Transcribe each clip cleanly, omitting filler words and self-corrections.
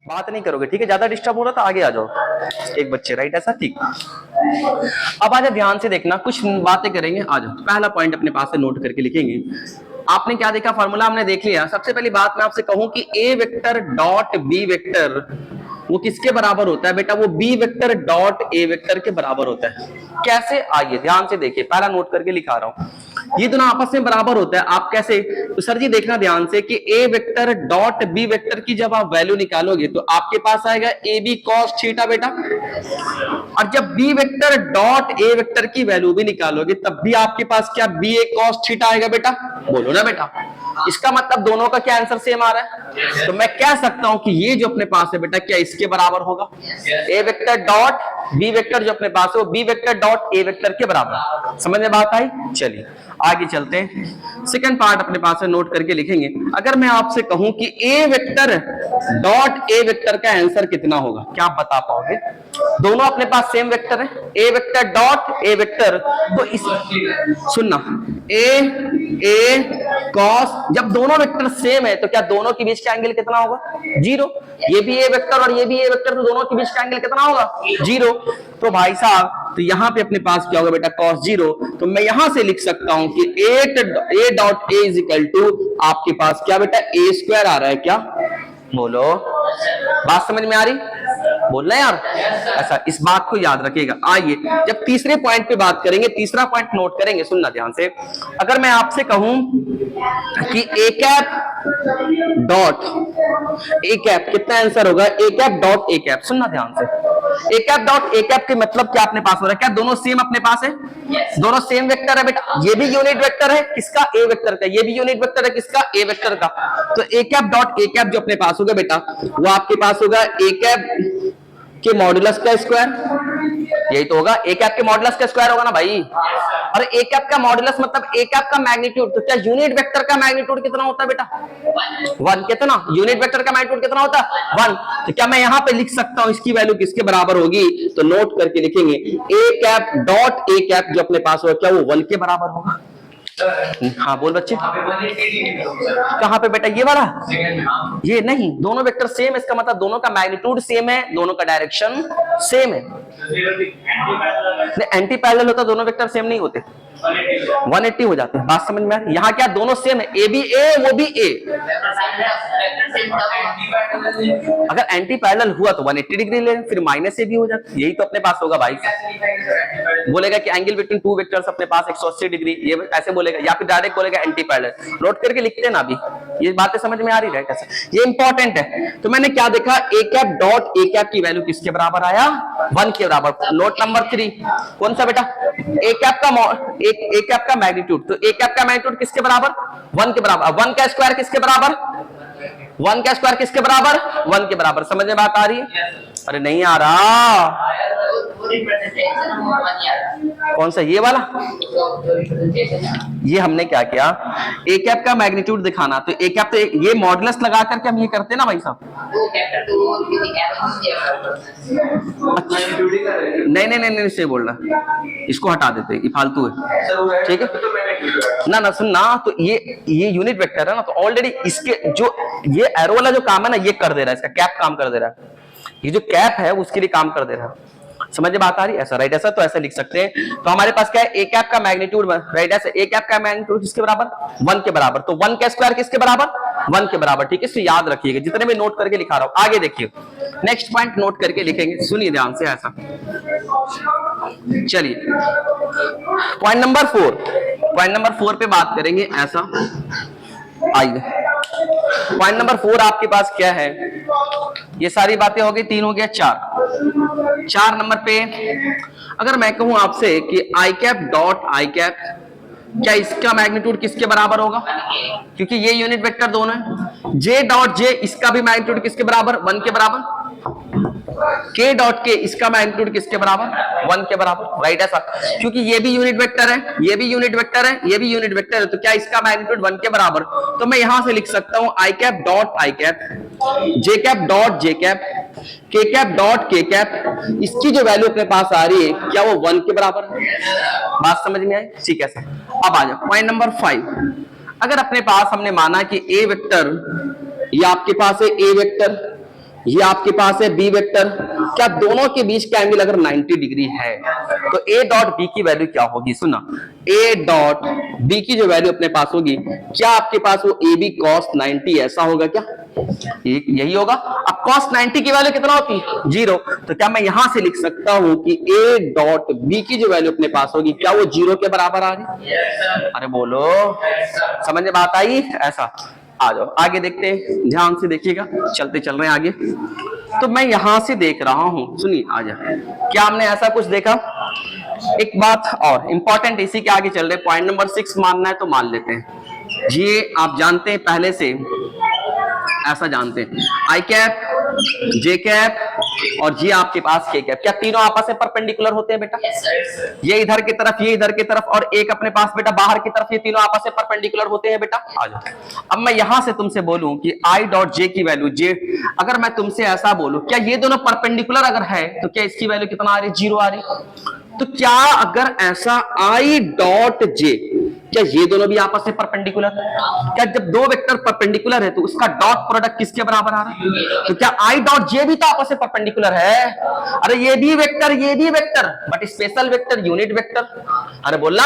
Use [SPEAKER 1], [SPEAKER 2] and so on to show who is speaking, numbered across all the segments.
[SPEAKER 1] बात नहीं करोगे, ठीक है, ज्यादा डिस्टर्ब हो रहा था आगे आ जाओ एक बच्चे, राइट, ऐसा ठीक। अब आजा ध्यान से देखना, कुछ बातें करेंगे, आ जाओ। पहला पॉइंट अपने पास से नोट करके लिखेंगे। आपने क्या देखा, फॉर्मूला हमने देख लिया। सबसे पहली बात मैं आपसे कहूं कि A vector dot B vector वो किसके बराबर होता है बेटा, वो B vector dot A vector के बराबर होता है। कैसे, आइए ध्यान से देखिए, पहला नोट करके लिखा रहा हूं, ये दोनों आपस में बराबर होता है। आप कैसे, तो सर जी देखना ध्यान से कि A vector dot B vector की जब आप वैल्यू निकालोगे तो आपके पास आएगा ए बी कॉस थीटा बेटा, और जब B vector dot A vector की वैल्यू भी निकालोगे तब भी आपके पास क्या बी ए कॉस थीटा आएगा बेटा, बोलो ना बेटा। इसका मतलब दोनों का क्या आंसर सेम आ रहा है, तो मैं कह सकता हूं कि ये जो अपने पास है बेटा क्या इसके बराबर होगा, A vector dot B vector जो अपने पास है वो B vector dot A vector के बराबर। समझ में बात आई, चलिए आगे चलते हैं। सेकंड पार्ट अपने पास है, नोट करके लिखेंगे। अगर मैं आपसे कहूं कि A vector dot A vector का आंसर कितना होगा, क्या आप बता पाओगे? दोनों अपने पास सेम वेक्टर है, ए वेक्टर डॉट ए वेक्टर, तो इस सुनना, ए कॉस, जब दोनों वेक्टर सेम है तो क्या दोनों के बीच का एंगल कितना होगा, जीरो। ये भी ए वेक्टर और ये भी ए वेक्टर, तो दोनों के बीच का एंगल कितना होगा, जीरो। तो भाई साहब, तो यहां पे अपने पास क्या होगा बेटा, कॉस जीरो। तो मैं यहां से लिख सकता हूं कि A dot A is equal to आपके पास क्या बेटा, ए स्क्वायर आ रहा है क्या, बोलो, बात समझ में आ रही, बोलना यार ऐसा, इस बात को याद रखिएगा। आइए जब तीसरे पॉइंट पे बात करेंगे, तीसरा पॉइंट नोट करेंगे, सुनना ध्यान से। अगर मैं आपसे कहूं कि A cap dot A cap कितना आंसर होगा, A cap dot A cap, सुनना ध्यान से, A cap dot A cap के मतलब क्या अपने पास हो रहा है, क्या दोनों सेम अपने पास है, दोनों सेम वेक्टर है बेटा, ये भी यूनिट वेक्टर है किसका, ए वेक्टर का, ये भी यूनिट वेक्टर है किसका, ए वेक्टर का। तो A cap dot A cap जो अपने पास होगा बेटा वो आपके पास होगा ए कैप के मॉडुलस का स्क्वायर, यही तो होगा, ए कैप के मॉडुलस का स्क्वायर होगा ना भाई। और ए कैप का मॉडुलस मतलब ए कैप का मैग्नीट्यूड, तो क्या यूनिट वेक्टर का मैग्नीट्यूड कितना होता है बेटा, 1, कितना यूनिट वेक्टर का मैग्नीट्यूड कितना होता है, 1। तो क्या मैं यहां पे लिख सकता हूं इसकी वैल्यू किसके बराबर होगी, तो नोट करके लिखेंगे A cap dot A cap जो अपने पास होगा क्या वो 1 के बराबर होगा। हाँ बोल बच्चे, कहां पे बेटा, ये वाला, ये नहीं, दोनों वेक्टर सेम है, इसका मतलब दोनों का मैग्नीट्यूड सेम है, दोनों का डायरेक्शन सेम है। एंटी पैरेलल होता दोनों वेक्टर सेम नहीं होते, 180 हो जाते हैं, बात समझ में आ रही। यहाँ क्या दोनों सेम है, ए भी ए वो भी ए, अगर एंटी पैरेलल हुआ तो 180 डिग्री ले, फिर माइनस ए भी हो जाता, यही तो अपने पास होगा भाई। बोलेगा कि एंगल बिटवीन टू वेक्टर्स अपने पास 180 डिग्री, ये ऐसे बोलेगा, या फिर डायरेक्ट बोलेगा एंटी पैरेलल। नोट करके लिखते ना अभी, ये बातें समझ में आ रही है कैसे, ये इंपॉर्टेंट है। तो मैंने क्या देखा, A cap dot A cap की वैल्यू किसके बराबर आया, 1 के बराबर। नोट नंबर 3 कौन सा बेटा, ए कैप का मैग्नीट्यूड, तो ए कैप का मैग्नीट्यूड किसके बराबर, 1 के बराबर। 1 का स्क्वायर किसके बराबर, 1 का स्क्वायर किसके बराबर, 1 के बराबर। समझ में बात आ रही है, अरे नहीं आ रहा, कौन सा, ये वाला, ये हमने क्या किया, ए कैप का मैग्नीट्यूड दिखाना, तो ए कैप, तो ये मॉडुलस लगा करके हम ये करते हैं ना भाई साहब। नहीं नहीं नहीं से बोल रहा, इसको हटा देते, ये फालतू है, ठीक है ना, सुन ना, तो ये यूनिट वेक्टर है ना, तो ऑलरेडी इसके जो ये एरो वाला जो काम है ना ये कर दे रहा है, इसका कैप काम कर दे रहा है, ये जो कैप है उसके लिए काम कर दे रहा है। समझ में बात आ रही है, ऐसा राइट, ऐसा तो ऐसा लिख सकते हैं। तो हमारे पास क्या है, ए कैप का मैग्नीट्यूड, राइट, ऐसे ए कैप का मैग्नीट्यूड किसके बराबर, 1 के बराबर। तो 1 का स्क्वायर किसके बराबर, 1 के बराबर, ठीक है, इसको याद रखिएगा, जितने भी नोट करके लिखा रहा हूं। आगे देखिए नेक्स्ट पॉइंट नोट करके लिखेंगे, सुनिए ध्यान से ऐसा, चलिए पॉइंट नंबर 4 पे बात करेंगे ऐसा। आइए पॉइंट नंबर 4 आपके पास क्या है, ये सारी बातें हो गई, 3 हो गया, 4 नंबर पे अगर मैं कहूं आपसे कि आई कैप डॉट आई कैप, क्या इसका मैग्नीट्यूड किसके बराबर होगा, क्योंकि ये यूनिट वेक्टर दोनों है। जे डॉट जे, इसका भी मैग्नीट्यूड किसके बराबर, 1 के बराबर। के डॉट के, इसका मैग्नीट्यूड किसके बराबर, 1 के बराबर, राइट, ऐसा, क्योंकि ये भी यूनिट वेक्टर है, ये भी यूनिट वेक्टर है, ये भी यूनिट वेक्टर है, तो क्या इसका मैग्नीट्यूड 1 के बराबर। तो मैं यहां से लिख सकता हूं I cap dot I cap, J cap dot J cap, K cap dot K cap, इसकी जो वैल्यू अपने पास आ रही है क्या वो 1 के बराबर है। बात समझ में आई, ठीक है सर। अब आ जाओ पॉइंट नंबर 5, अगर अपने पास हमने माना कि ए वेक्टर, ये आपके पास है ए वेक्टर, ये आपके पास है बी वेक्टर, क्या दोनों के बीच का एंगल अगर 90 डिग्री है तो ए डॉट बी की वैल्यू क्या होगी? सुना, ए डॉट बी की जो वैल्यू अपने पास होगी, क्या आपके पास वो ए बी कॉस 90 ऐसा होगा क्या? यही होगा। अब कॉस 90 की वैल्यू कितना होती है? 0। तो क्या मैं यहां से लिख सकता हूं कि ए डॉट बी की जो वैल्यू अपने पास होगी, क्या वो 0 के बराबर आ रही? अरे बोलो, समझ में बात आई? ऐसा आ जाओ, आगे देखते हैं, ध्यान से देखिएगा, चलते चल रहे हैं आगे। तो मैं यहां से देख रहा हूं, सुनिए, आ जाए, क्या हमने ऐसा कुछ देखा? एक बात और इंपॉर्टेंट, इसी के आगे चल रहे, पॉइंट नंबर 6 मानना है तो मान लेते हैं। ये आप जानते हैं पहले से, ऐसा जानते हैं, आई कैप, जे कैप और जी आपके पास के कैप, क्या तीनों आपस में परपेंडिकुलर होते हैं बेटा? ये इधर की तरफ, ये इधर की तरफ, और एक अपने पास बेटा बाहर की तरफ, ये तीनों आपस में परपेंडिकुलर होते हैं बेटा। आ जाओ, अब मैं यहां से तुमसे बोलूं कि आई डॉट जे की वैल्यू, जे अगर मैं तुमसे ऐसा बोलूं, क्या ये दोनों परपेंडिकुलर अगर है तो क्या इसकी वैल्यू कितना आ रही? 0 आ रही। तो क्या अगर ऐसा आई डॉट जे, क्या ये दोनों भी आपस में परपेंडिकुलर? क्या जब दो वेक्टर परपेंडिकुलर है तो उसका डॉट प्रोडक्ट किसके बराबर आ रहा है? तो क्या आई डॉट जे भी तो आपस में परपेंडिकुलर है? अरे ये भी वेक्टर, ये भी vector, but special vector, unit vector. अरे बोला,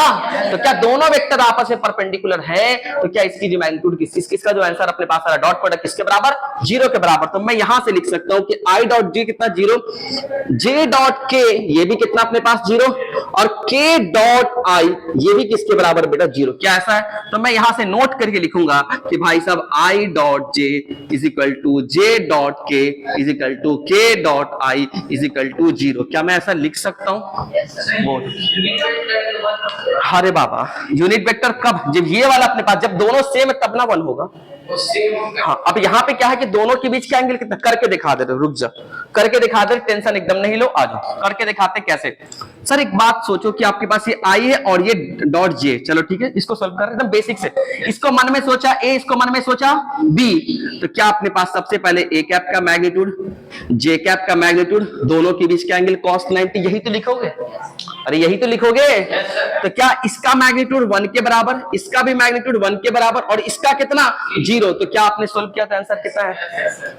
[SPEAKER 1] तो क्या दोनों वेक्टर आपस में परपेंडिकुलर है? तो क्या इसकी जो मैग्नीट्यूड, किसका जो आंसर अपने पास आ रहा है, डॉट प्रोडक्ट किसके बराबर? 0 के बराबर। तो मैं यहां से लिख सकता हूं कि आई डॉट जे कितना? 0। जे डॉट के, ये भी कितना अपने पास? 0। और के डॉट आई, ये भी किसके बराबर बेटा? 0। क्या ऐसा है? तो मैं यहां से नोट करके लिखूंगा कि भाई साहब I dot J is equal to J dot K is equal to K dot I is equal to 0। क्या मैं ऐसा लिख सकता हूं? अरे बाबा, यूनिट वेक्टर कब? जब ये वाला अपने पास, जब दोनों सेम है तब ना 1 होगा। हाँ, अब यहाँ पे क्या है कि दोनों के बीच का एंगल कितना? करके दिखा दे रहे, रुक जा, करके दिखा दे, टेंशन एकदम नहीं लो, आ जाओ करके दिखाते। कैसे सर? एक बात सोचो कि आपके पास ये आई है और ये डॉट जे, चलो ठीक है, इसको सॉल्व कर एकदम बेसिक से। इसको मन में सोचा ए, इसको मन में सोचा बी, तो क्या अपने पास सबसे पहले ए कैप का मैग्नीट्यूड, जे कैप का मैग्नीट्यूड, दोनों के बीच का एंगल कॉस 90, यही तो लिखोगे। अरे यही तो लिखोगे। तो क्या इसका मैग्नीट्यूड 1 के बराबर, इसका भी मैग्नीट्यूड 1 के बराबर, और इसका कितना? 0। तो क्या आपने सोल्व किया था? आंसर कितना है?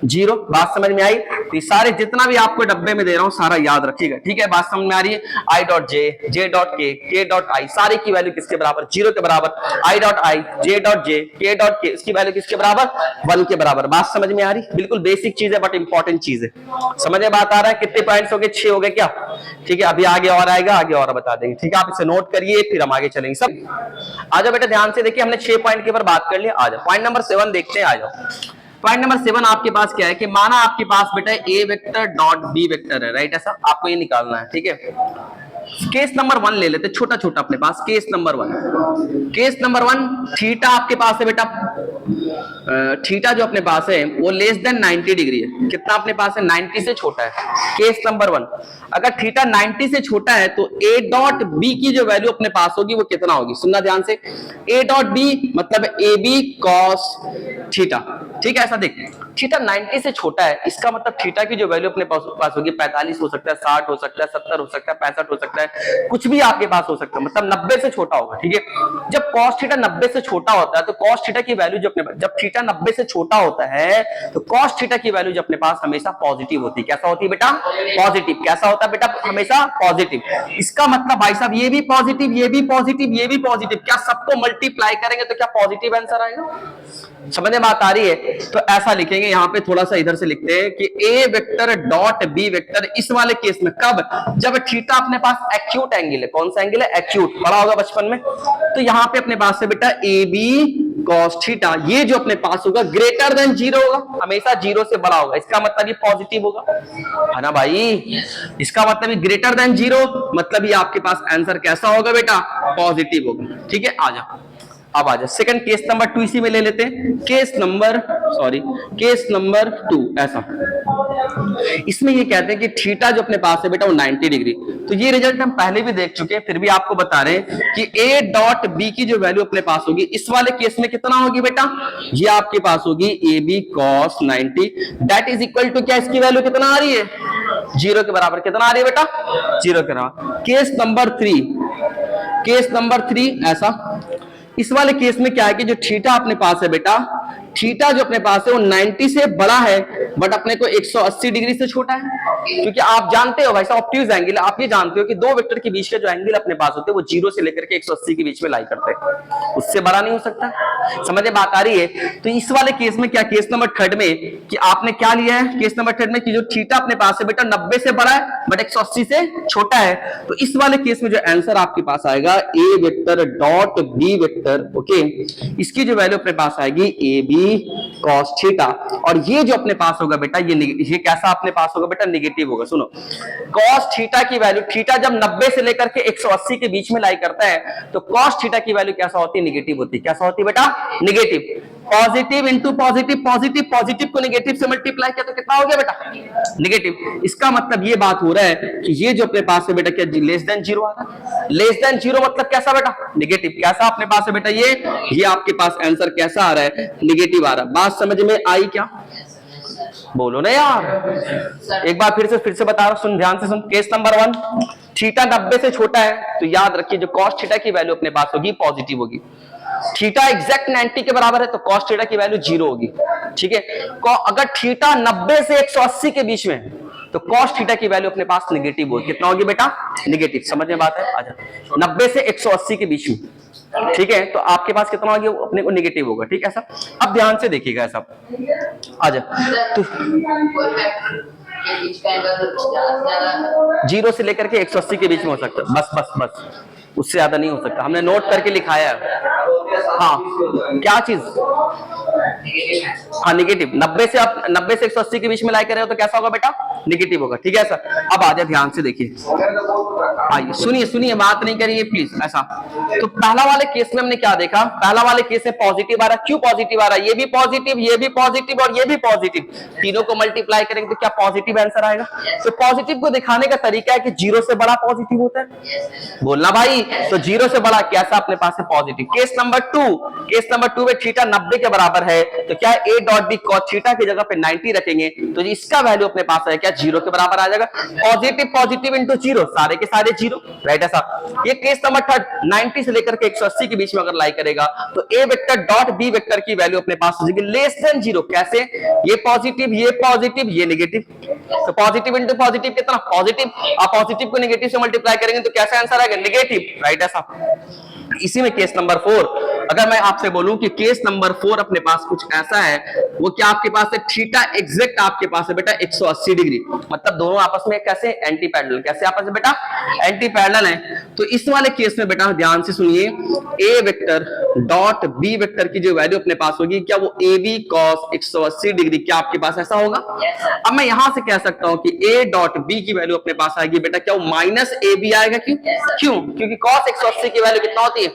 [SPEAKER 1] 0। बात समझ में आई? तो सारे जितना भी आपको डब्बे में दे रहा हूं सारा याद रखिएगा, ठीक है? बात समझ में आ रही है? आई डॉट जे, जे डॉट के डॉट आई, सारे की वैल्यू किसके बराबर? 0 के बराबर। आई डॉट आई, जे डॉट जे, के डॉट के, इसकी वैल्यू किसके बराबर? 1 के बराबर। बात समझ में आ रही? बिल्कुल बेसिक चीज है बट इंपॉर्टेंट चीज है। समझ में बात आ रहा है? कितने पॉइंट्स हो गए? 6 हो गए क्या? ठीक है, अभी आगे और आएगा, आगे और बता देंगे, ठीक है? आप इसे नोट करिए, फिर हम आगे चलेंगे। सब आ जाओ बेटा, ध्यान से देखिए, हमने 6 पॉइंट के ऊपर बात कर लिया। आ जाओ पॉइंट नंबर 7 देखते हैं। आ जाओ, पॉइंट नंबर 7 आपके पास क्या है कि माना आपके पास बेटा ए वेक्टर डॉट बी वेक्टर है, राइट? ऐसा आपको ये निकालना है, ठीक है? केस नंबर 1 ले लेते, छोटा छोटा अपने पास। Case number 1, case number 1, theta आपके पास है बेटा, थीटा जो अपने पास है वो लेस देन 90 डिग्री है। कितना अपने पास है? 90 से छोटा है। केस नंबर 1, अगर थीटा 90 से छोटा है तो ए डॉट बी की जो वैल्यू अपने पास होगी वो कितना होगी? सुनना ध्यान से, ए डॉट बी मतलब ए बी कॉस थीटा, ठीक है? ऐसा देख, थीटा 90 से छोटा है, इसका मतलब थीटा की जो वैल्यू अपने पास होगी 45 हो सकता है, 60 हो सकता है, 70 हो सकता है, 65 हो सकता है, कुछ भी आपके पास हो सकता है, मतलब 90 से छोटा होगा, ठीक है? जब cos थीटा 90 से छोटा होता है तो cos थीटा की वैल्यू जो अपने पास, जब थीटा 90 से छोटा होता है तो cos थीटा की वैल्यू जो अपने पास हमेशा पॉजिटिव होती है। कैसा होती है बेटा? पॉजिटिव। कैसा होता है बेटा? हमेशा पॉजिटिव। इसका मतलब भाई साहब ये भी पॉजिटिव, ये भी पॉजिटिव, ये भी पॉजिटिव, क्या सबको मल्टीप्लाई करेंगे तो क्या पॉजिटिव आंसर आएगा? समझ में बात आ रही है? तो ऐसा लिखेंगे, यहां पे थोड़ा सा इधर से लिखते हैं कि A vector dot B vector, इस वाले केस में कब? जब थीटा अपने पास एक्यूट एंगल है। कौन सा एंगल है? एक्यूट। पढ़ा होगा बचपन में। तो यहां पे अपने पास है बेटा ए बी कॉस थीटा, ये जो अपने पास होगा ग्रेटर देन 0 होगा, हमेशा 0 से बड़ा होगा। इसका मतलब ये पॉजिटिव होगा, है ना भाई? इसका मतलब ये ग्रेटर देन 0, मतलब ये आपके पास आंसर कैसा होगा बेटा? पॉजिटिव होगा, ठीक है? आ जाओ, अब आ जाए सेकंड केस नंबर 2 इसी में ले लेते हैं। केस नंबर 2 ऐसा, इसमें ये कहते हैं कि थीटा जो अपने पास है बेटा वो 90 डिग्री। तो ये रिजल्ट हम पहले भी देख चुके हैं, फिर भी आपको बता रहे हैं कि a डॉट बी की जो वैल्यू अपने पास होगी इस वाले केस में कितना होगी बेटा? ये आपके पास होगी A B cos 90, that is equal to, क्या इसकी वैल्यू कितना आ रही है? 0 के बराबर। कितना आ रही है बेटा? 0 के बराबर। केस नंबर 3 ऐसा, इस वाले केस में क्या है कि जो थीटा अपने पास है बेटा, थीटा जो अपने पास है वो 90 से बड़ा है बट अपने को 180 डिग्री से छोटा है, क्योंकि आप जानते हो भाई साहब ऑब्ट्यूज एंगल, आप ये जानते हो कि दो वेक्टर के बीच के जो एंगल अपने पास होते हैं वो 0 से लेकर के 180 के बीच में लाई करते हैं, उससे बड़ा नहीं हो सकता। समझ में बात आ रही है? तो इस वाले केस में क्या, केस नंबर थर्ड में कि आपने क्या लिया है, केस नंबर थर्ड में कि जो थीटा अपने पास है बेटा 90 से बड़ा है बट 180 से छोटा है, तो इस वाले केस में जो आंसर आपके पास आएगा A vector dot B vector, okay, इसकी जो वैल्यू अपने पास आएगी ए बी कॉस थीटा, और ये जो अपने पास होगा बेटा ये कैसा अपने पास होगा बेटा, निगेटिव होगा। सुनो, कॉस थीटा की वैल्यू, थीटा जब 90 से लेकर के 180 के बीच में लाई करता है तो कॉस थीटा की वैल्यू कैसा होती है, निगेटिव होती है। कैसा होती है बेटा, negative. Positive into positive, positive positive को निगेटिव से मल्टीप्लाई किया तो कितना हो गया बेटा, निगेटिव। इसका मतलब ये बात हो रहा है कि ये जो अपने पास है बेटा क्या लेस देन जीरो आ रहा है, लेस देन जीरो मतलब कैसा बेटा, निगेटिव। कैसा अपने पास है बेटा ये आपके पास आंसर कैसा आ रहा है, निगेटिव आ रहा है। बात समझ में आई क्या, बोलो ना यार, एक बार फिर से बता रहा हूं, सुन ध्यान से सुन। केस नंबर 1, थीटा 90 से छोटा है तो याद रखिए जो कॉस थीटा की वैल्यू अपने पास होगी पॉजिटिव होगी। थीटा एग्जैक्ट 90 के बराबर है तो कॉस थीटा की वैल्यू 0 होगी, ठीक है। अगर थीटा 90 से 180 के बीच में है तो कॉस थीटा की वैल्यू अपने पास निगेटिव होगी। कितना होगी बेटा, निगेटिव। समझ में बात है? आजा, 90 से 180 के बीच में, ठीक है, तो आपके पास कितना होगा, अपने को निगेटिव होगा, ठीक है ऐसा। अब ध्यान से देखिएगा ऐसा, आजा तो 0 से लेकर के 180 के बीच में हो सकता है, बस बस बस, उससे ज्यादा नहीं हो सकता। हमने नोट करके लिखाया है। हाँ, क्या चीज, हाँ निगेटिव। 90 से 180 के बीच में लाई कर रहे हो तो कैसा होगा बेटा, निगेटिव होगा, ठीक है सर। अब आ जाए ध्यान से देखिए, आइए सुनिए बात नहीं करिए प्लीज ऐसा। तो पहला वाले केस में हमने क्या देखा, पहला वाले केस में पॉजिटिव आ रहा है। क्यों पॉजिटिव आ रहा है, ये भी पॉजिटिव, ये भी पॉजिटिव और ये भी पॉजिटिव, तीनों को मल्टीप्लाई करेंगे तो क्या पॉजिटिव आंसर आएगा। तो पॉजिटिव को दिखाने का तरीका है कि 0 से बड़ा पॉजिटिव होता है, बोलना भाई। तो 0 से बड़ा कैसा अपने पास है, पॉजिटिव। केस नंबर 2 में थीटा 90 के बराबर है तो क्या A dot B cos theta की जगह पे 90 रखेंगे तो इसका वैल्यू अपने पास है क्या, 0 के बराबर आ जाएगा। पॉजिटिव इंटू 0, सारे के सारे 0, राइट ऐसा। ये केस नंबर 3, 90 से लेकर के 180 के बीच में अगर लाई करेगा तो ए वेक्टर डॉट बी वेक्टर की वैल्यू अपने पास हो जाएगी लेस देन 0। कैसे, ये पॉजिटिव ये नेगेटिव, तो पॉजिटिव इंटू पॉजिटिव कितना, पॉजिटिव। आप पॉजिटिव को नेगेटिव से मल्टीप्लाई करेंगे तो कैसा आंसर आएगा, नेगेटिव, राइट ऐसा। इसी में केस नंबर 4, अगर मैं आपसे बोलूं कि केस नंबर 4 अपने पास कुछ ऐसा है, वो क्या आपके पास है, थीटा एग्जैक्ट आपके पास है बेटा 180 डिग्री, मतलब दोनों आपस में कैसे एंटी पैरेलल, कैसे आपस में बेटा एंटी पैरेलल है। तो इस वाले केस में बेटा ध्यान से सुनिए, ए वेक्टर डॉट बी वेक्टर की जो वैल्यू अपने पास होगी क्या, वो ए बी कॉस 180 डिग्री, क्या आपके पास ऐसा होगा। अब मैं यहां से कह सकता हूं कि ए डॉट बी की वैल्यू अपने पास आएगी बेटा क्या, वो माइनस ए बी आएगा। क्यों, क्योंकि कॉस 180 की वैल्यू कितना होती है,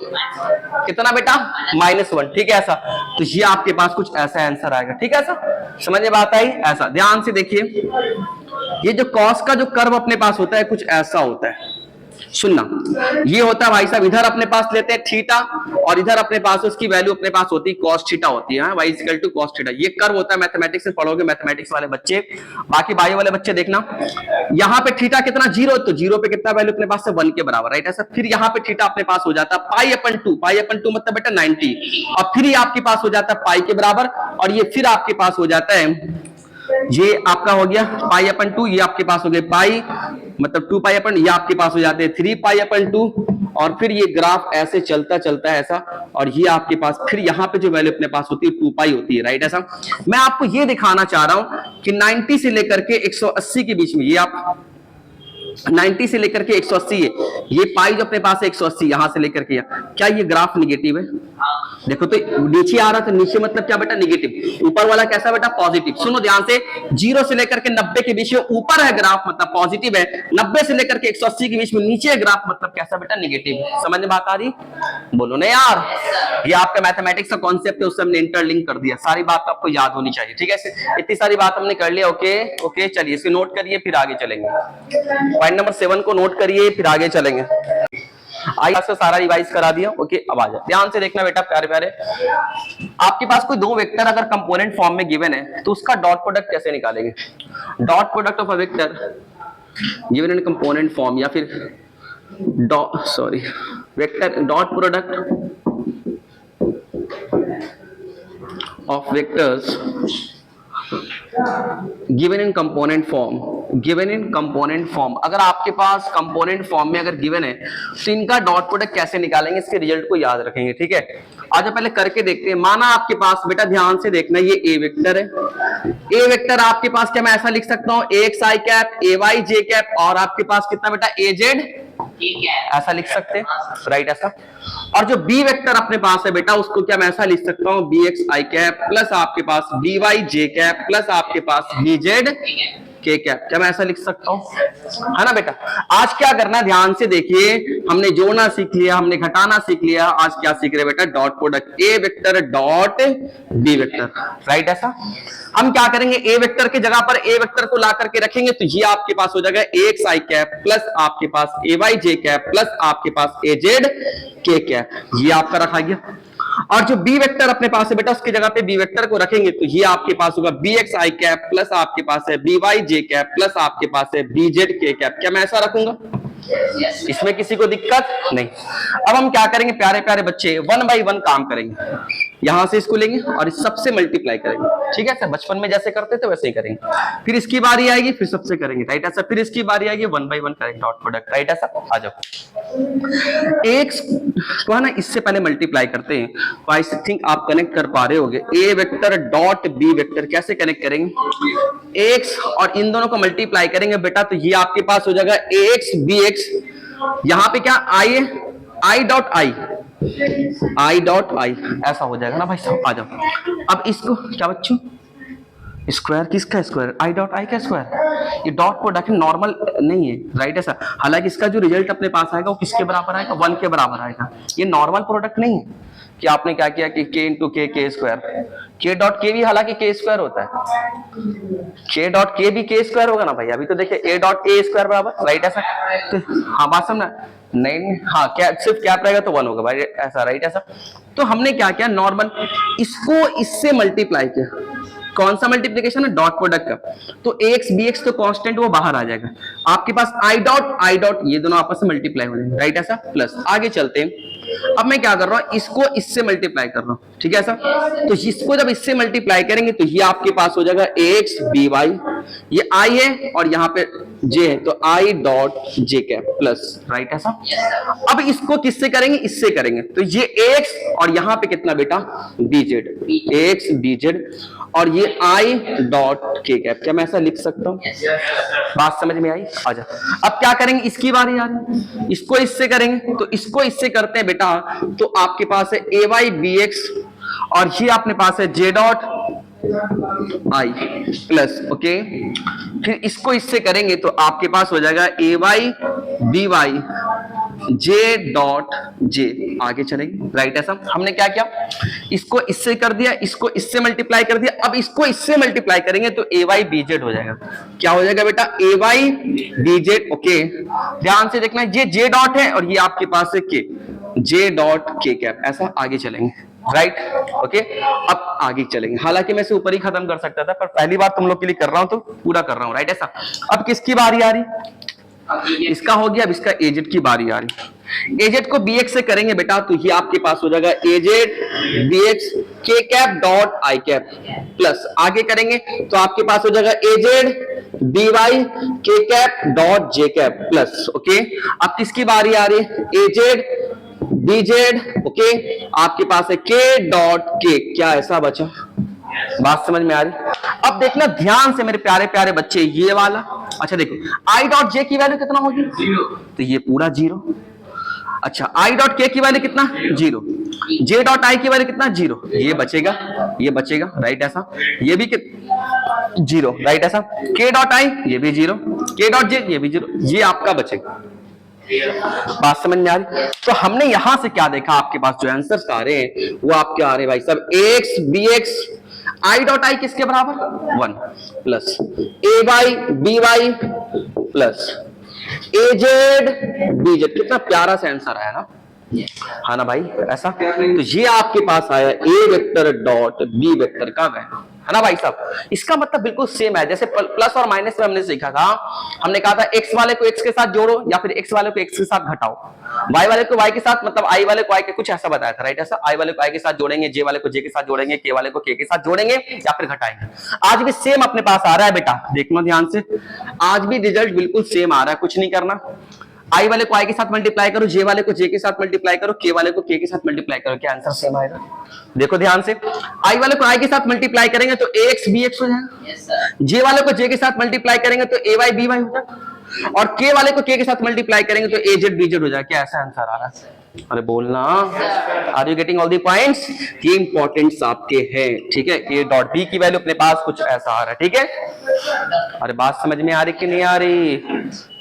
[SPEAKER 1] कितना बेटा, -1, ठीक है ऐसा। तो ये आपके पास कुछ ऐसा आंसर आएगा, ठीक है ऐसा। समझ में बात आई ऐसा। ध्यान से देखिए, ये जो कॉस का जो कर्व अपने पास होता है कुछ ऐसा होता है, सुनना, ये होता है भाई साहब, इधर अपने पास लेते हैं थीटा और इधर अपने पास उसकी वैल्यू अपने पास होती है cos थीटा होती है, y equal to cos theta. ये कर्व होता है, मैथमेटिक्स में पढ़ोगे मैथमेटिक्स वाले बच्चे, बाकी बायो वाले बच्चे देखना, यहाँ पे थीटा कितना 0, तो 0 पे कितना वैल्यू अपने पास है 1 के बराबर, राइट ऐसा। फिर यहाँ पे थीटा अपने पास हो जाता है पाई/2 मतलब बेटा 90, और फिर ये आपके पास हो जाता है पाई के बराबर, और ये फिर आपके पास हो जाता है, ये आपका हो गया पाई/2, ये आपके पास हो गया पाई मतलब 2 पाई अपन, ये आपके पास हो जाते हैं 3 पाई/2, और फिर ये ग्राफ ऐसे चलता है ऐसा, और ये आपके पास फिर यहाँ पे जो वैल्यू अपने पास होती है 2 पाई होती है, राइट ऐसा। मैं आपको ये दिखाना चाह रहा हूं कि 90 से लेकर के 180 के बीच में, ये आप 90 से लेकर के 180 है, ये पाई जो अपने पास है 180 यहां से लेकर के, क्या ये ग्राफ निगेटिव है, देखो तो नीचे आ रहा था, नीचे मतलब क्या बेटा निगेटिव, ऊपर वाला कैसा बेटा पॉजिटिव। सुनो ध्यान से, 0 से लेकर के 90 के बीच में ऊपर है ग्राफ मतलब पॉजिटिव है, 90 से लेकर के 180 के बीच में नीचे है ग्राफ मतलब कैसा बेटा निगेटिव। समझ में बात आ रही, बोलो ना यार, ये आपका मैथमेटिक्स का कॉन्सेप्ट है, उससे हमने इंटरलिंक कर दिया, सारी बात आपको याद होनी चाहिए, ठीक है। इतनी सारी बात हमने कर लिया, ओके चलिए इसे नोट करिए फिर आगे चलेंगे। पॉइंट नंबर 7 को नोट करिए फिर आगे चलेंगे। आई से सारा रिवाइज करा दिया, ओके। अब आ जाए, ध्यान से देखना बेटा प्यारे प्यारे, आपके पास कोई दो वेक्टर अगर कंपोनेंट फॉर्म में गिवन है तो उसका डॉट प्रोडक्ट कैसे निकालेंगे। Dot product of a vector given in component form, या फिर vector dot product of vectors given in component form, given in component form, अगर आपके पास कंपोनेंट फॉर्म में अगर गिवन है तो इनका डॉट प्रोडक्ट कैसे निकालेंगे, इसके रिजल्ट को याद रखेंगे। ठीक है, आज पहले करके देखते हैं। माना आपके पास, बेटा ध्यान से देखना, ये ए वेक्टर है। ए वेक्टर आपके पास क्या मैं ऐसा लिख सकता हूं, X I cap A Y J cap, और आपके पास कितना बेटा ए जेड ऐसा लिख सकते हैं, राइट ऐसा। और जो बी वेक्टर अपने पास है बेटा, उसको क्या मैं ऐसा लिख सकता हूं, B X I cap plus आपके पास B Y J cap plus आपके पास बी जेड के कैप, क्या मैं ऐसा लिख सकता हूं, है ना बेटा। आज क्या करना है, ध्यान से देखिए, हमने जोड़ना सीख लिया, हमने घटाना सीख लिया, आज क्या सीख रहे बेटा, dot product A vector dot B vector, right ऐसा। हम क्या करेंगे, ए वेक्टर की जगह पर ए वेक्टर को ला करके रखेंगे, तो ये आपके पास हो जाएगा एक्स आई कैप प्लस आपके पास ए वाई जे कैप प्लस आपके पास ए जेड के कैप, ये आपका रखा गया। और जो बी वेक्टर अपने पास है बेटा, उसकी जगह पे बी वेक्टर को रखेंगे, तो ये आपके पास होगा B X I cap plus आपके पास है B Y J cap plus आपके पास है बी जेड के कैप, क्या मैं ऐसा रखूंगा, इसमें किसी को दिक्कत नहीं। अब हम क्या करेंगे प्यारे प्यारे बच्चे, वन बाई वन काम करेंगे, यहां से इसको लेंगे और इस सबसे मल्टीप्लाई करेंगे, ठीक है, बचपन में जैसे करते थे वैसे ही करेंगे। फिर इसकी बारी आएगी, फिर सबसे करेंगे, राइट ऐसा। फिर इसकी बारी आएगी, वन बाई वन करेंगे डॉट प्रोडक्ट, राइट ऐसा। आ जाओ, एक्स को है ना इससे पहले मल्टीप्लाई करते हैं, तो आई थिंक आप कनेक्ट कर पा रहे होगे, ए वेक्टर डॉट बी वेक्टर कैसे कनेक्ट करेंगे, एक्स और इन दोनों को मल्टीप्लाई करेंगे बेटा, तो ये आपके पास हो जाएगा एक्स बी एक्स, यहां पे क्या आई है, आई डॉट आई डॉट आई, ऐसा हो जाएगा ना भाई साहब। आ जाओ, अब इसको क्या बच्चों, स्क्वायर किसका स्क्वायर, आई डॉट आई का स्क्वायर, ये डॉट प्रोडक्ट नॉर्मल नहीं है, राइट ऐसा। हालांकि इसका जो रिजल्ट अपने पास आएगा वो किसके बराबर आएगा, 1 के बराबर आएगा। ये नॉर्मल प्रोडक्ट नहीं है कि आपने क्या किया कि के इंटू के स्क्वायर, के डॉट के भी हालांकि के स्क्वायर होता है, के डॉट के भी के स्क्वायर होगा ना भाई। अभी तो देखिए ए डॉट ए स्क्वायर बराबर, राइट ऐसा। तो हाँ बात समझना, नहीं हाँ क्या सिर्फ कैप रहेगा तो 1 होगा भाई, ऐसा, राइट ऐसा। तो हमने क्या किया, नॉर्मल इसको इससे मल्टीप्लाई किया, कौन सा मल्टीप्लिकेशन है, डॉट प्रोडक्ट का। तो एक्स बी एक्स तो कांस्टेंट वो बाहर आ जाएगा, आपके पास आई डॉट ये दोनों आपस में मल्टीप्लाई हो जाएंगे, राइट ऐसा। प्लस आगे चलते हैं, अब मैं क्या कर रहा हूं, इसको इससे मल्टीप्लाई कर रहा हूं, ठीक है ऐसा। तो इसको जब इससे मल्टीप्लाई करेंगे तो ये आपके पास हो जाएगा एक्स बी वाई, ये आई है और यहाँ पे जे है, तो आई dot J cap plus, right ऐसा। अब इसको किससे करेंगे, इससे करेंगे, तो ये एक्स और यहाँ पे कितना बेटा B Z, X B Z, और ये आई डॉट के कैप, क्या मैं ऐसा लिख सकता हूँ, बात समझ में आई। आजा, अब क्या करेंगे, इसकी बारी आ रही, इसको इससे करेंगे, तो इसको इससे करते हैं बेटा, तो आपके पास है ए वाई बी एक्स और ये अपने पास है J dot I plus, okay. फिर इसको इससे करेंगे तो आपके पास हो जाएगा A Y B Y J dot J, आगे चलेंगे, राइट ऐसा। हमने क्या किया, इसको इससे कर दिया, इसको इससे मल्टीप्लाई कर दिया, अब इसको इससे मल्टीप्लाई करेंगे तो ए वाई बी जेड हो जाएगा, क्या हो जाएगा बेटा ए वाई बी जेड, ओके। ध्यान से देखना, ये जे डॉट है और ये आपके पास है के, जे डॉट के कैप, ऐसा आगे चलेंगे, राइट ओके। अब आगे चलेंगे, हालांकि मैं इसे ऊपर ही खत्म कर सकता था, पर पहली बार तुम लोग के लिए कर रहा हूं तो पूरा कर रहा हूं, राइट ऐसा। अब किसकी बारी आ रही, इसका हो गया, अब इसका एजेड की बारी आ रही। एजेड को bx से करेंगे बेटा, तो ये आपके पास हो जाएगा एजेड bx के cap dot I cap plus, आगे करेंगे तो आपके पास हो जाएगा एजेड by के cap dot J cap plus, okay. अब किसकी बारी आ रही है, एजेड bz, ओके, आपके पास है के डॉट के, क्या ऐसा बचा, बात समझ में आ रही। अब देखना ध्यान से मेरे प्यारे प्यारे बच्चे, ये वाला, अच्छा देखो आई डॉट जे की वैल्यू कितना होगी, 0, तो ये पूरा 0। अच्छा आई डॉट के की वैल्यू कितना, 0, जे डॉट आई की वैल्यू कितना, 0, ये बचेगा, ये बचेगा, राइट ऐसा। ये भी 0, राइट ऐसा। के डॉट आई ये भी 0, के डॉट जे ये भी 0, ये आपका बचेगा, बात समझ में आ रही। तो हमने यहां से क्या देखा, आपके पास जो आंसर्स आ रहे हैं वो आपके आ रहे हैं भाई सब X B X, I dot I किसके बराबर 1 plus A Y B Y plus A Z B Z, कितना प्यारा सा आंसर आया ना, हाँ ना भाई ऐसा। तो ये आपके पास आया ए वेक्टर डॉट बी वेक्टर का वैल्यू, है ना भाई साहब। इसका मतलब बिल्कुल सेम है, जैसे प्लस और माइनस में हमने सीखा था, हमने कहा था एक्स वाले को एक्स के साथ जोड़ो या फिर एक्स वाले को एक्स के साथ घटाओ, वाई वाले को वाई के साथ, मतलब आई वाले को आई के, कुछ ऐसा बताया था राइट। ऐसा आई वाले को आई के साथ जोड़ेंगे, जे वाले को जे के साथ जोड़ेंगे, के वाले को के साथ जोड़ेंगे या फिर घटाएंगे। आज भी सेम अपने पास आ रहा है बेटा, देखना ध्यान से, आज भी रिजल्ट बिल्कुल सेम आ रहा है, कुछ नहीं करना। आई वाले को आई के साथ मल्टीप्लाई करो, जे वाले को जे के साथ मल्टीप्लाई करो, के वाले को के साथ मल्टीप्लाई करो, क्या आंसर सेम आएगा? देखो ध्यान से, आई वाले को आई के साथ मल्टीप्लाई करेंगे तो ax bx हो जाएगा, जे वाले को जे के साथ मल्टीप्लाई करेंगे तो ay by हो जाएगा, और के वाले को के साथ मल्टीप्लाई करेंगे तो az bz हो जाएगा। क्या ऐसा आंसर आ रहा है? अरे बोलना, are you getting all the points? ये इंपॉर्टेंट्स आपके हैं, ठीक है। ए डॉट बी की वैल्यू अपने पास कुछ ऐसा आ रहा है, ठीक है। अरे बात समझ में आ रही कि नहीं आ रही?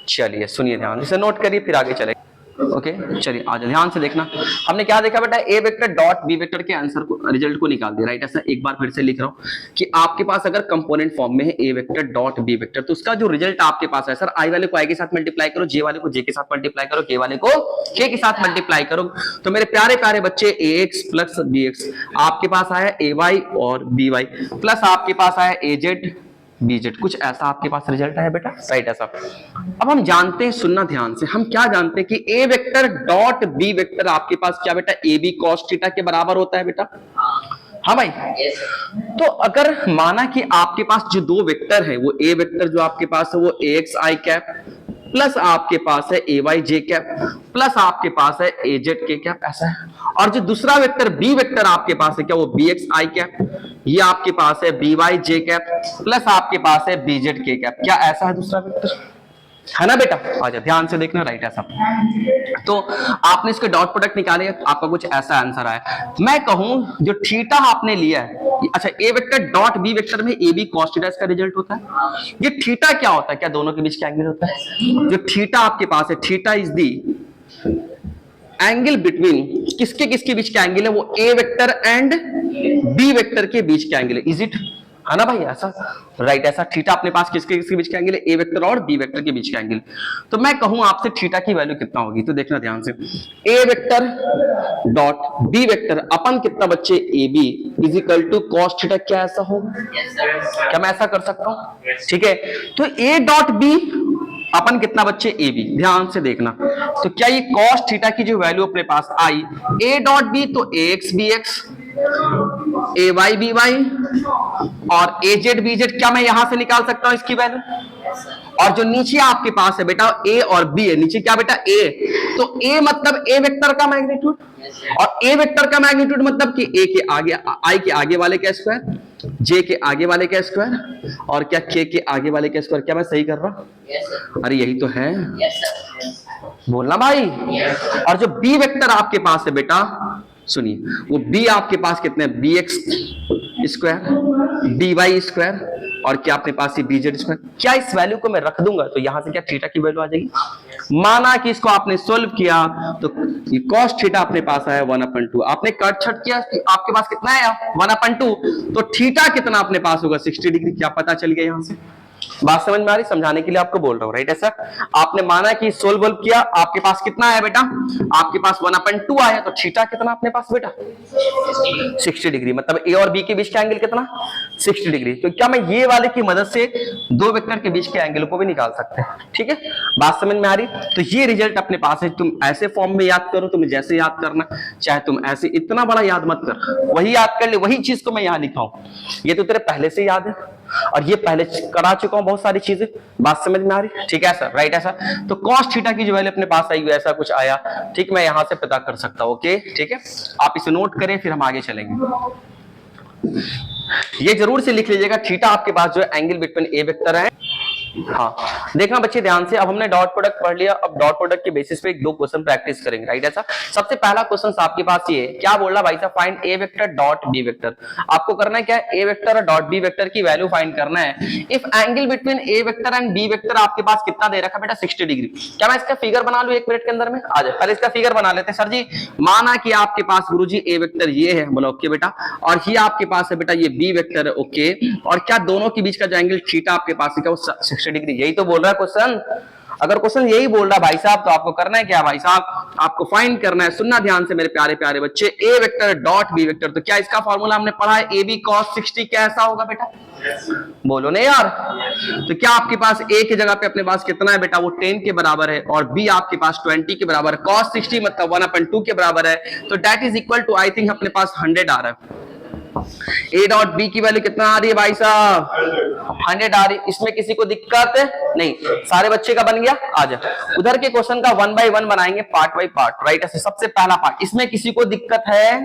[SPEAKER 1] चलिए सुनिए ध्यान से, नोट करिए फिर आगे चले। ओके चलिए आज ध्यान से देखना, हमने क्या देखा बेटा, ए वेक्टर डॉट बी वेक्टर के आंसर को, रिजल्ट को निकाल दिया राइट। ऐसा एक बार फिर से लिख रहा हूं कि आपके पास अगर कंपोनेंट फॉर्म में है ए वेक्टर डॉट बी वेक्टर, तो उसका जो रिजल्ट आपके पास है, सर आई वाले को आई के साथ मल्टीप्लाई करो, जे वाले को जे के साथ मल्टीप्लाई करो, के वाले को के साथ मल्टीप्लाई करो, तो मेरे प्यारे प्यारे बच्चे ए एक्स प्लस बी एक्स आपके पास आया ए वाई और बी वाई, प्लस आपके पास आया ए जेड बीजेड, कुछ ऐसा आपके पास रिजल्ट है बेटा राइट। ऐसा अब हम जानते हैं, सुनना ध्यान से, हम क्या जानते हैं कि A vector dot B vector आपके पास क्या बेटा, ए बी कॉस थीटा के बराबर होता है बेटा। हाँ भाई, तो अगर माना कि आपके पास जो दो वेक्टर है, वो ए वेक्टर जो आपके पास है वो ए एक्स आई कैप प्लस आपके पास है ए वाई जे कैप प्लस आपके पास है ए जेड के कैप, ऐसा है। और जो दूसरा वेक्टर बी वेक्टर आपके पास है क्या, वो बी एक्स आई कैप, ये आपके पास है B Y J cap plus आपके पास है बी जेड के कैप, क्या ऐसा है दूसरा वेक्टर, है ना बेटा। आजा ध्यान से देखना राइट। ऐसा तो आपने इसके डॉट प्रोडक्ट निकाले, आपका कुछ ऐसा आंसर आया। मैं कहूं जो थीटा आपने लिया है, अच्छा ए वेक्टर डॉट बी वेक्टर में ए बी कॉस थीटा इसका रिजल्ट होता है। ये थीटा क्या होता है, क्या दोनों के बीच का एंगल होता है? जो थीटा आपके पास है, theta is the angle between किसके किसके बीच का एंगल है, वो ए वेक्टर एंड बी वेक्टर के बीच का एंगल है, इज इट, है ना भाई। ऐसा राइट, ऐसा थीटा अपने पास किसके किसके बीच का एंगल है, ए वेक्टर और बी वेक्टर के बीच का एंगल। तो मैं कहूं आपसे थीटा की वैल्यू कितना होगी, तो देखना ध्यान से, A vector dot B vector अपन कितना बच्चे A B is equal to cos theta, क्या ऐसा होगा? क्या मैं ऐसा कर सकता हूं? ठीक है, तो ए डॉट बी अपन कितना बच्चे ए बी, ध्यान से देखना, तो क्या ये कॉस थीटा की जो वैल्यू अपने पास आई, ए डॉट बी तो ए एक्स बी एक्स, ए वाई बी वाई और ए जेड बी जेड, क्या मैं यहां से निकाल सकता हूं इसकी वैल्यू? और जो नीचे आपके पास है बेटा ए और बी है, नीचे क्या बेटा ए, तो ए मतलब ए वेक्टर का मैग्नीट्यूड, और ए वेक्टर का मैग्नीट्यूड मतलब कि ए के आगे, आई के आगे वाले का स्क्वायर, जे के आगे वाले का स्क्वायर, और क्या के आगे वाले का स्क्वायर। क्या मैं सही कर रहा हूं? अरे यही तो है, बोलना भाई। और जो बी वेक्टर आपके पास है बेटा, सुनिए, वो बी आपके पास कितने, B X square D Y square और क्या अपने पास ये बीजेड स्क्वायर। क्या इस वैल्यू को मैं रख दूंगा तो यहां से क्या थीटा की वैल्यू आ जाएगी। माना कि इसको आपने सोल्व किया तो ये cos थीटा अपने पास आया 1/2, आपने कट छट किया आपके पास कितना आया 1/2, तो थीटा कितना अपने पास होगा 60 डिग्री। क्या पता चल गया यहां से, बात समझ में आ रही, समझाने के लिए आपको बोल रहा हूं राइट। ऐसा आपने माना कि सोल्व किया, आपके पास कितना आया बेटा, आपके पास 1/2 आया, तो थीटा कितना अपने पास बेटा 60 डिग्री, मतलब ए और बी के बीच का एंगल कितना 60 डिग्री। तो क्या मैं ये वाले की मदद से दो वेक्टर के बीच के एंगल को भी निकाल सकते हैं, ठीक है, बात समझ में आ रही। तो ये रिजल्ट अपने पास है, तुम ऐसे फॉर्म में याद करो, तुम्हें जैसे याद करना, चाहे तुम ऐसे इतना बड़ा याद मत कर, वही याद कर ले, वही चीज को मैं यहां लिखा हूं, ये तो तेरे पहले से याद है और ये पहले करा चुका हूं बहुत सारी चीजें, बात समझ में आ रही, ठीक है सर राइट। ऐसा तो cos थीटा की जो वैल्यू अपने पास आई ऐसा कुछ आया, ठीक, मैं यहां से पता कर सकता हूं, ओके ठीक है। आप इसे नोट करें फिर हम आगे चलेंगे। ये जरूर से लिख लीजिएगा, थीटा आपके पास जो है एंगल बिटवीन ए वेक्टर है। हाँ देखना बच्चे ध्यान से, अब हमने डॉट प्रोडक्ट पढ़ लिया, अब डॉट प्रोडक्ट के बेसिस पे एक दो क्वेश्चन प्रैक्टिस करेंगे राइट। ऐसा सबसे पहला क्वेश्चन आपके पास ये है, क्या बोल रहा भाई साहब, find A vector dot B vector. आपको करना है क्या, ए वेक्टर और डॉट बी वेक्टर की वैल्यू फाइंड करना है। If angle between A vector and B vector आपके पास कितना दे रखा बेटा 60 डिग्री। क्या मैं इसका फिगर बना लूं 1 मिनट के अंदर में, आ जाए पहले इसका फिगर बना लेते हैं सर जी। माना कि आपके पास गुरुजी ए वेक्टर ये है, बोला ओके बेटा, और ये आपके पास है बेटा ये बी वेक्टर है, ओके, और क्या दोनों के बीच का जो एंगल थीटा आपके पास है क्या वो 60 डिग्री, यही तो बोल रहा है क्वेश्चन। अगर क्वेश्चन यही बोल रहा है भाई साहब, तो आपको करना है क्या भाई साहब, आपको फाइंड करना है। सुनना ध्यान से मेरे प्यारे प्यारे बच्चे, ए वेक्टर डॉट बी वेक्टर, तो क्या इसका फॉर्मूला हमने पढ़ा है, ए बी कॉस 60 कैसा होगा बेटा, बोलो नहीं यार। तो क्या आपके पास ए की जगह पे अपने पास कितना है बेटा, वो 10 के बराबर है, और बी आपके पास 20 के बराबर है, cos 60 मतलब 1/2 के बराबर है, तो that is equal to I think अपने पास 100 आ रहा है। ए डॉट बी की वैल्यू कितना आ रही है भाई साहब, 100 आ रही। इसमें किसी को दिक्कत नहीं, सारे बच्चे का बन गया। आ जा, उधर के क्वेश्चन का 1 बाय 1 बनाएंगे, पार्ट बाय पार्ट, राइट। ऐसे सबसे पहला पार्ट, इसमें किसी को दिक्कत है,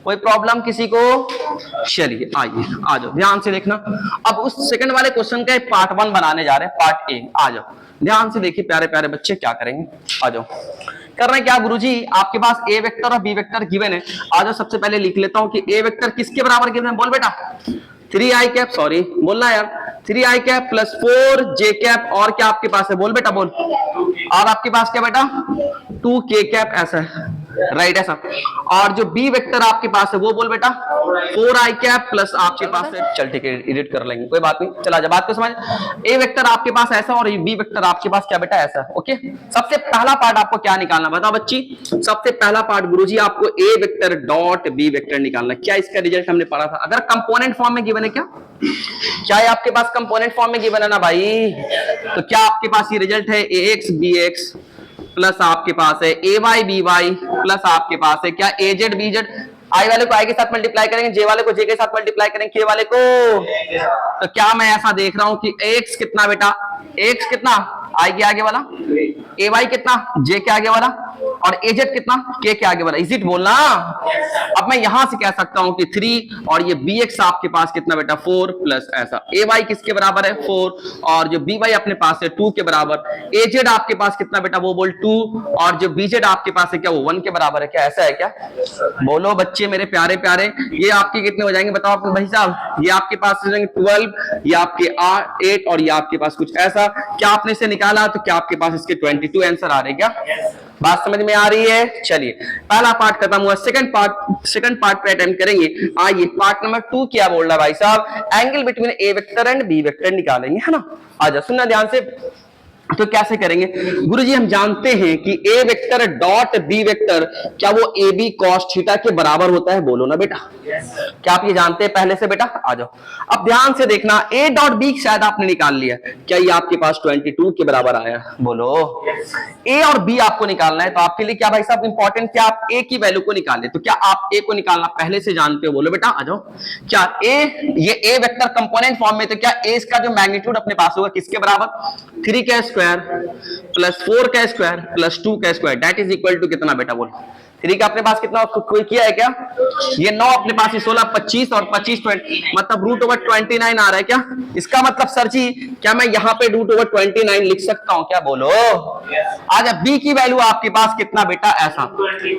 [SPEAKER 1] कोई प्रॉब्लम किसी को, चलिए आइए आ जाओ ध्यान से देखना। अब उस सेकंड वाले क्वेश्चन का पार्ट 1 बनाने जा रहे हैं, पार्ट ए। आ जाओ ध्यान से देखिए प्यारे प्यारे बच्चे, क्या करेंगे, आ जाओ। कर रहे हैं क्या गुरुजी, आपके पास ए वेक्टर और बी वेक्टर गिवन है। आ जाओ, सबसे पहले लिख लेता हूं कि ए वेक्टर किसके बराबर गिवन है, बोल बेटा 3i कैप, सॉरी बोलना यार, 3i cap plus 4j cap, और क्या आपके पास है, बोल बेटा बोल, और आपके पास क्या बेटा 2k कैप, ऐसा है राइट, ऐसा। और जो बी वेक्टर आपके पास है वो बोल बेटा 4i कैप प्लस आपके पास है, चल ठीक है एडिट कर लेंगे कोई बात नहीं, चला जा बात को समझ। ए वेक्टर आपके पास ऐसा और बी वेक्टर आपके पास क्या बेटा ऐसा, ओके। सबसे पहला पार्ट आपको क्या निकालना, बताओ बच्ची, सबसे पहला पार्ट गुरुजी आपको ए वेक्टर डॉट बी वेक्टर निकालना। क्या इसका रिजल्ट हमने पढ़ा था, अगर कंपोनेंट फॉर्म में गिवन है, क्या है आपके पास कंपोनेंट फॉर्म में गिवन है ना भाई, तो क्या आपके पास ये रिजल्ट है ax bx प्लस आपके पास है ay by प्लस आपके पास है क्या az bz। आई वाले को आई के साथ मल्टीप्लाई करेंगे, जे वाले को जे के साथ मल्टीप्लाई करेंगे, के वाले को, तो क्या मैं ऐसा देख रहा हूं कि x कितना बेटा, x कितना आई के आगे वाला, ए वाई कितना जे के आगे वाला, और एजेड कितना के आगे वाला, इज इट बोलना। अब मैं यहां से कह सकता हूं कि 3 और ये बी एक्स आपके पास कितना बेटा 4 प्लस ऐसा, ए वाई किसके बराबर है 4, और जो बी वाई अपने पास है 2 के बराबर, एजेड आपके पास कितना बेटा वो बोल 2, और जो बीजेड आपके पास है क्या वो 1 के बराबर है, क्या ऐसा है क्या, बोलो बच्चे मेरे प्यारे प्यारे। ये आपके कितने हो जाएंगे बताओ अपने भाई साहब, ये आपके पास हो जाएंगे 12, ये आपके 8 और ये आपके पास कुछ ऐसा। क्या आपने इसे निकाला तो क्या आपके पास इसके 22 आंसर आ रहे हैं, क्या बात समझ में आ रही है। चलिए पहला पार्ट खत्म हुआ, सेकंड पार्ट पे अटेम्प्ट करेंगे। आइए पार्ट नंबर 2 क्या बोल रहा है भाई साहब, angle between A vector and B vector निकालेंगे, है ना। आजा सुनना ध्यान से, तो कैसे करेंगे गुरुजी, हम जानते हैं कि A vector dot B vector क्या वो ए बी कॉस थीटा के बराबर होता है, बोलो ना बेटा, क्या आप ये जानते हैं पहले से बेटा। आ जाओ अब ध्यान से देखना, ए डॉट बी शायद आपने निकाल लिया, क्या ये आपके पास 22 के बराबर आया, बोलो। ए और बी आपको निकालना है, तो आपके लिए क्या भाई साहब इंपॉर्टेंट, क्या आप ए की वैल्यू को निकाले, तो क्या आप ए को निकालना पहले से जानते हो, बोलो बेटा। आ जाओ, क्या ये ए वेक्टर कंपोनेंट फॉर्म में, तो क्या ए इसका जो मैग्नीट्यूड अपने पास होगा किसके बराबर, 3 का स्क्वायर प्लस 4 का स्क्वायर प्लस 2 का square, that is equal to कितना बेटा बोलो, 3 का अपने पास कितना कोई किया है क्या, ये 9 अपने पास, 16 25 और 25 20 मतलब √29 आ रहा है क्या, इसका मतलब सर जी क्या मैं यहाँ पे √29 लिख सकता हूँ क्या, बोलो। आज बी की वैल्यू आपके पास कितना बेटा ऐसा,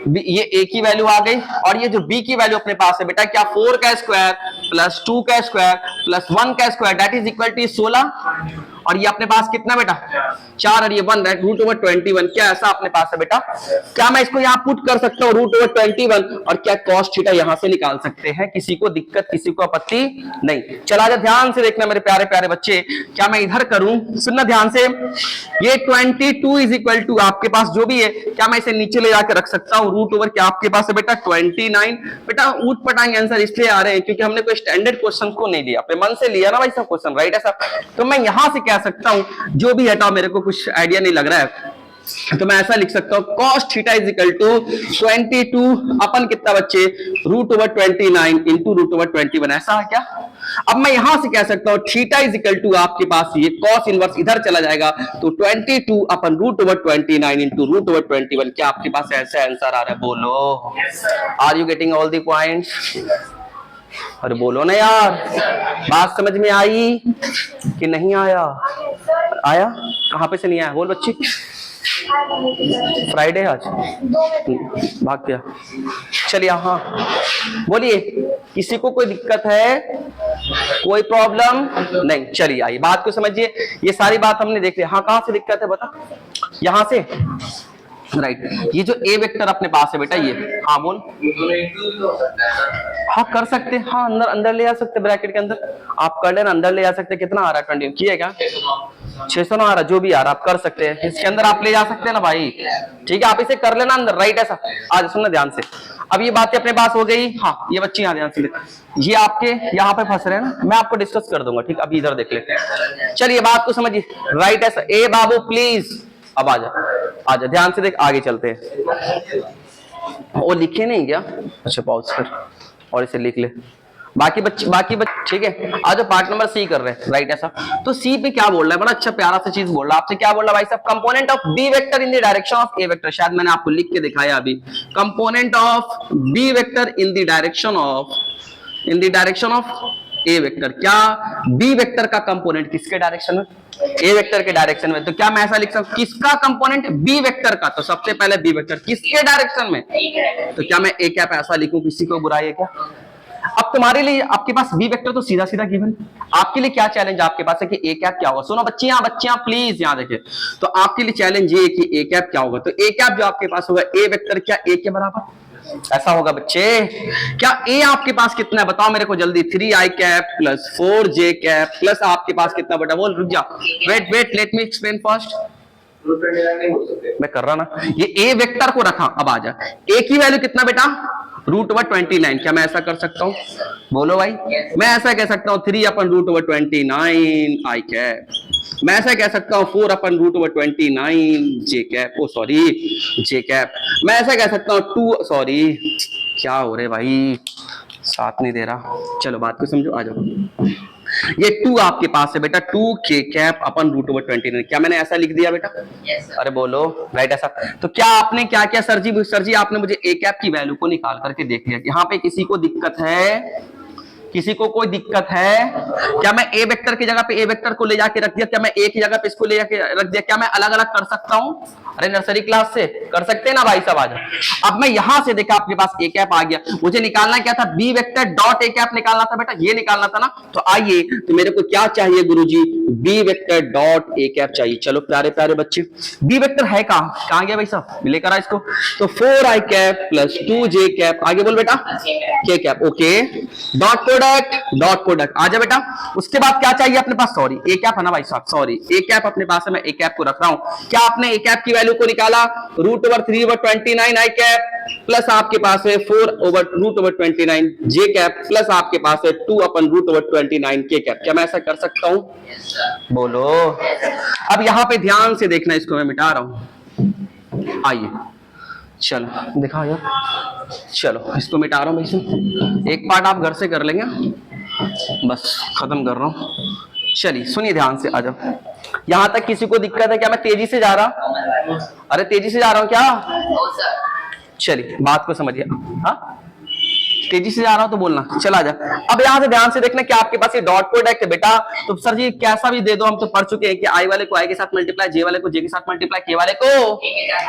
[SPEAKER 1] ये ए की वैल्यू आ गई, और ये जो बी की वैल्यू अपने पास है बेटा क्या 4 का स्क्वायर प्लस 2 का स्क्वायर प्लस 1 का square, that is equal to 16, और ये अपने पास कितना बेटा 4 और ये 1 √21, क्या ऐसा अपने पास है बेटा। क्या मैं इसको यहाँ पुट कर सकता हूँ √21, और क्या cos थीटा यहाँ से निकाल सकते हैं, किसी को दिक्कत किसी को आपत्ति नहीं। चला जा ध्यान से देखना मेरे प्यारे प्यारे बच्चे, क्या मैं इधर करूं, सुनना ध्यान से, ये 22 इज इक्वल टू आपके पास जो भी है, क्या मैं इसे नीचे ले जाकर रख सकता हूँ √, क्या आपके पास है बेटा 29। बेटा ऊट पटांग आंसर इसलिए आ रहे हैं क्योंकि हमने कोई स्टैंडर्ड क्वेश्चन को नहीं लिया, अपने मन से लिया ना भाई सब क्वेश्चन, राइट ऐसा। तो मैं यहां से कह सकता हूं जो भी हटाओ, मेरे को कुछ आइडिया नहीं लग रहा है, तो मैं ऐसा लिख सकता हूं cos theta is equal to 22 अपन कितना बच्चे √29 इंटू √21, ऐसा है क्या। अब मैं यहां से कह सकता हूं थीटा इज इक्वल टू आपके पास ये cos इनवर्स इधर चला जाएगा, तो 22 अपन √29 इंटू √21, क्या आपके पास ऐसा आंसर आ रहा है, बोलो। Are you getting all the points, अरे बोलो ना यार, बात समझ में आई कि नहीं आया, आया कहां पे से नहीं आया, बोल बच्ची। फ्राइडे आज भाग गया, चलिए हाँ बोलिए, किसी को कोई दिक्कत है, कोई प्रॉब्लम नहीं, चलिए आइए बात को समझिए, ये सारी बात हमने देख लिया। हाँ कहां से दिक्कत है बता, यहां से राइट। ये जो ए वेक्टर अपने पास है बेटा ये, हाँ बोल, हाँ कर सकते, हाँ अंदर ले आ सकते, ब्रैकेट के अंदर आप कर लेना, अंदर ले आ सकते। कितना आ रहा है 20 किया क्या, 600 ना आ रहा, जो भी आ रहा आप कर सकते हैं, इसके अंदर आप ले जा सकते हैं ना भाई। ठीक है, आप इसे कर लेना अंदर, राइट ऐसा। आज सुनना ध्यान से, अब ये बातें अपने पास हो गई। हाँ ये बच्चे यहाँ ध्यान से, ये आपके यहाँ पे फंस रहे हैं ना, मैं आपको डिस्कस कर दूंगा। ठीक, अभी इधर देख लेते हैं। चलिए बात को समझिए, राइट ऐसा। ए बाबू प्लीज अब आजा ध्यान से देख, आगे चलते हैं। वो लिखे नहीं क्या? अच्छा पॉज कर और इसे लिख ले। बाकी बच्चे ठीक है। आज पार्ट नंबर सी कर रहे हैं, राइट ऐसा। तो सी पे क्या बोल रहा है, बड़ा अच्छा प्यारा सा चीज बोल रहा है आपसे। क्या बोल रहा है भाई साहब? Component of B vector in the direction of A vector. शायद मैंने आपको लिख के दिखाया अभी। Component of B vector in the direction of A vector. क्या बी वेक्टर का कंपोनेंट किसके डायरेक्शन में? ए वेक्टर के डायरेक्शन में। तो क्या मैं ऐसा लिख सकता हूं, किसका कंपोनेंट? बी वेक्टर का। तो सबसे पहले बी वेक्टर किसके डायरेक्शन में? तो क्या मैं ए कैप ऐसा लिखूं? किसी को बुराई है क्या? अब तुम्हारे लिए, आपके पास बी वेक्टर तो सीधा सीधा गिवन। आपके लिए क्या चैलेंज आपके पास है कि ए कैप क्या होगा? सुनो बच्चियां प्लीज यहां देखें। तो आपके लिए चैलेंज ये है कि ए कैप क्या होगा। तो ए कैप जो आपके पास होगा, ए वेक्टर क्या ए के बराबर ऐसा होगा बच्चे? क्या ए आपके पास कितना है बताओ मेरे को जल्दी? 3i cap plus 4j cap plus आपके पास कितना बेटा? बोल, रुक जा, wait let me explain first. मैं कर रहा ना, ये ए वेक्टर को रखा। अब आजा, ए की वैल्यू कितना बेटा? √29। क्या मैं ऐसा कर सकता हूं? बोलो भाई। मैं ऐसा कह सकता हूं 3/√29 आई कैप। मैं ऐसा कह सकता हूं 4/√29 जे कैप। ओ सॉरी, जे कैप। मैं ऐसा कह सकता हूं 2, सॉरी क्या हो रहे भाई, साथ नहीं दे रहा। चलो बात को समझो, आ जाओ। ये 2 आपके पास है बेटा, 2k कैप अपन √29। क्या मैंने ऐसा लिख दिया बेटा? yes, अरे बोलो, राइट ऐसा। तो क्या आपने क्या किया सर जी आपने मुझे ए कैप की वैल्यू को निकाल करके देख लिया। यहाँ पे किसी को दिक्कत है? किसी को कोई दिक्कत है? क्या मैं ए वेक्टर की जगह पे ए वेक्टर को ले जाके रख दिया? क्या मैं ए की जगह पे इसको ले जाके रख दिया? क्या मैं अलग अलग कर सकता हूं? अरे नर्सरी क्लास से कर सकते हैं ना भाई साहब। आज अब मैं यहां से देखा आपके पास ए कैप आ गया। मुझे निकालना क्या था? B vector dot A cap निकालना था बेटा, ये निकालना था ना। तो आइए, तो मेरे को क्या चाहिए गुरुजी? B vector dot A cap चाहिए। चलो प्यारे प्यारे बच्चे, बी वेक्टर है कहां गया भाई साहब? लेकर आ इसको। तो 4i cap plus 2j cap, आगे बोल बेटा, के कैप। ओके, डॉट प्रोडक्ट आ जा बेटा। उसके बाद क्या चाहिए अपने पास? सॉरी ए कैप है ना भाई साहब, सॉरी ए कैप अपने पास है, मैं ए कैप को रख रहा हूं। क्या आपने ए कैप की वैल्यू को निकाला? √3/29 आई कैप प्लस आपके पास है 4/√29 जे कैप प्लस आपके पास है 2/√29 के कैप। क्या मैं ऐसा कर सकता हूं? बोलो। अब यहां पे ध्यान से देखना, इसको मैं मिटा रहा हूं। आइए चलो दिखा यार, चलो इसको मिटा रहा हूं भाई। एक पार्ट आप घर से कर लेंगे, बस खत्म कर रहा हूं। चलिए सुनिए ध्यान से, आ जाओ। यहां तक किसी को दिक्कत है क्या? मैं तेजी से जा रहा? अरे तेजी से जा रहा हूं क्या? चलिए बात को समझिए। हाँ तेजी से जा रहा हूं तो बोलना, चला जा। अब यहां से ध्यान से देखना कि आपके पास ये डॉट प्रोडक्ट है बेटा। तो सर जी कैसा भी दे दो, हम तो पढ़ चुके हैं कि आई वाले को आई के साथ मल्टीप्लाई, जे वाले को जे के साथ मल्टीप्लाई, के वाले को,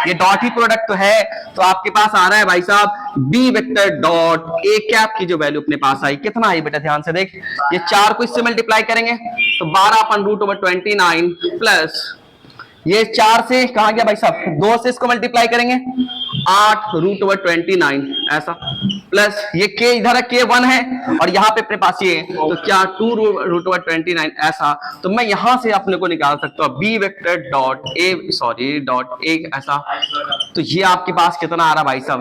[SPEAKER 1] ये डॉट ही प्रोडक्ट तो है। तो आपके पास आ रहा है भाई साहब B vector dot A cap की जो वैल्यू अपने पास आई, कितना आई बेटा? ध्यान से देख, ये 4 को इससे मल्टीप्लाई करेंगे तो 12/√29 प्लस ये 4 से कहां गया भाई साहब? 2 से इसको मल्टीप्लाई करेंगे 8/√29 ऐसा, प्लस ये k इधर है, k1 है और यहाँ पे अपने पास ये, तो क्या 2/√29 ऐसा। तो मैं यहां से अपने को निकाल सकता हूँ बी वेक्टर डॉट ए ऐसा। तो ये आपके पास कितना आ रहा भाई साहब?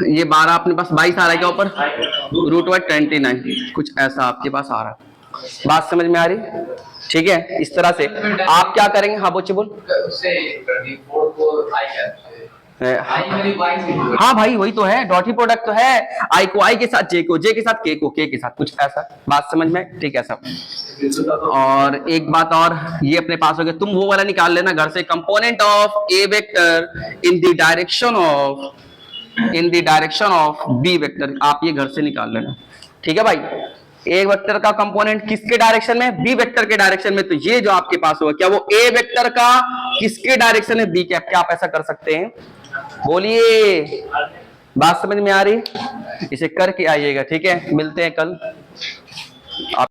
[SPEAKER 1] ये 12 अपने पास 22 आ रहा है क्या ऊपर? √29 कुछ ऐसा आपके पास आ रहा है। बात समझ में आ रही? ठीक है, इस तरह से आप क्या करेंगे? हाँ बोचे बोल। हाँ भाई वही तो है, डॉट ही प्रोडक्ट तो है। आई को आई के साथ, जे को जे के साथ, के को के के साथ, कुछ ऐसा। बात समझ में? ठीक है सब। और एक बात और, ये अपने पास हो गया। तुम वो वाला निकाल लेना घर से, component of A vector in the direction of B vector. आप ये घर से निकाल लेना, ठीक है भाई। ए वेक्टर का कंपोनेंट किसके डायरेक्शन में? बी वेक्टर के डायरेक्शन में। तो ये जो आपके पास होगा, क्या वो ए वेक्टर का किसके डायरेक्शन में? B cap. क्या आप ऐसा कर सकते हैं? बोलिए, बात समझ में आ रही? इसे करके आइएगा, ठीक है। मिलते हैं कल। आप